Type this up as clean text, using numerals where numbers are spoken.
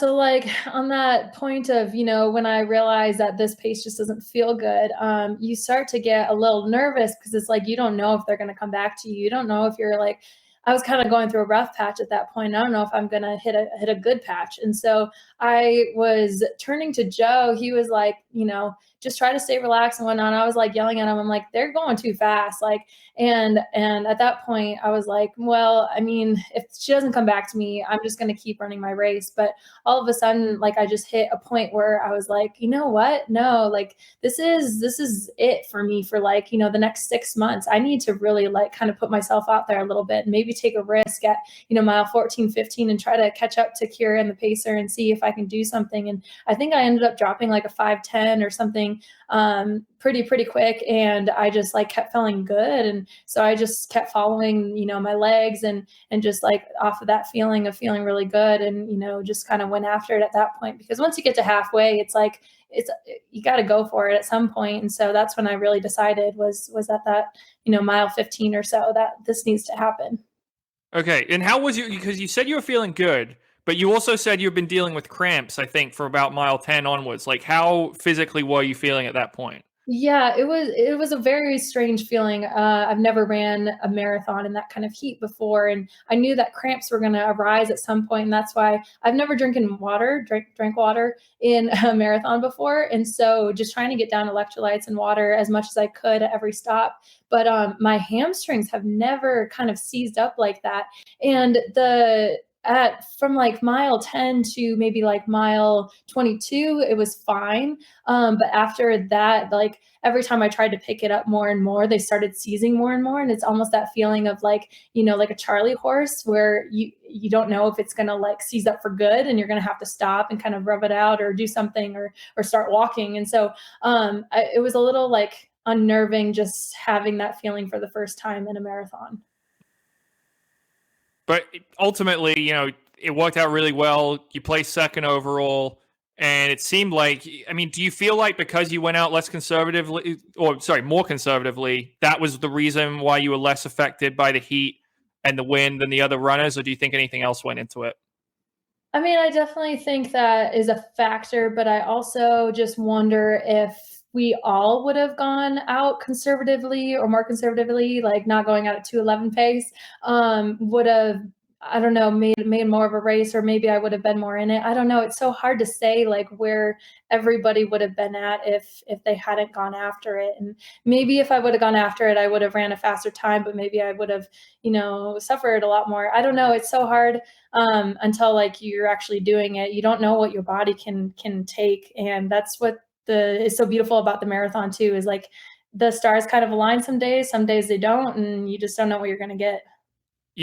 So like on that point of, when I realize that this pace just doesn't feel good, you start to get a little nervous because it's like you don't know if they're going to come back to you. You don't know if you're like, I was kind of going through a rough patch at that point. I don't know if I'm going to hit a good patch. And so I was turning to Joe. He was like, just try to stay relaxed and whatnot. I was like yelling at him. I'm like, they're going too fast. Like, and at that point I was like, well, I mean, if she doesn't come back to me, I'm just going to keep running my race. But all of a sudden, like I just hit a point where I was like, you know what? No, like this is it for me for like, the next 6 months. I need to really like kind of put myself out there a little bit and maybe take a risk at, mile 14, 15 and try to catch up to Kira and the pacer and see if I can do something. And I think I ended up dropping like a 5:10 or something pretty quick. And I just like kept feeling good. And so I just kept following, my legs and just like off of that feeling of feeling really good. And, just kind of went after it at that point, because once you get to halfway, it's like, you got to go for it at some point. And so that's when I really decided was at that, mile 15 or so that this needs to happen. Okay. And how was you, because you said you were feeling good, but you also said you've been dealing with cramps, I think, for about mile 10 onwards. Like, how physically were you feeling at that point? Yeah, it was a very strange feeling. I've never ran a marathon in that kind of heat before, and I knew that cramps were going to arise at some point, and that's why I've never drank water in a marathon before, and so just trying to get down electrolytes and water as much as I could at every stop. But my hamstrings have never kind of seized up like that, and the at from like mile 10 to maybe like mile 22 it was fine, but after that, like every time I tried to pick it up more and more, they started seizing more and more. And it's almost that feeling of like, like a Charlie horse where you don't know if it's gonna like seize up for good and you're gonna have to stop and kind of rub it out or do something or start walking. And so it was a little like unnerving just having that feeling for the first time in a marathon. But ultimately, it worked out really well. You placed second overall. And it seemed like, I mean, do you feel like because you went out less conservatively, or sorry, more conservatively, that was the reason why you were less affected by the heat and the wind than the other runners? Or do you think anything else went into it? I mean, I definitely think that is a factor, but I also just wonder if we all would have gone out conservatively or more conservatively, like not going out at 2:11 pace, would have, I don't know, made more of a race, or maybe I would have been more in it. I don't know. It's so hard to say like where everybody would have been at if they hadn't gone after it. And maybe if I would have gone after it, I would have ran a faster time, but maybe I would have, suffered a lot more. I don't know. It's so hard until like you're actually doing it. You don't know what your body can take, and that's what the is so beautiful about the marathon too. Is like the stars kind of align some days they don't, and you just don't know what you're going to get.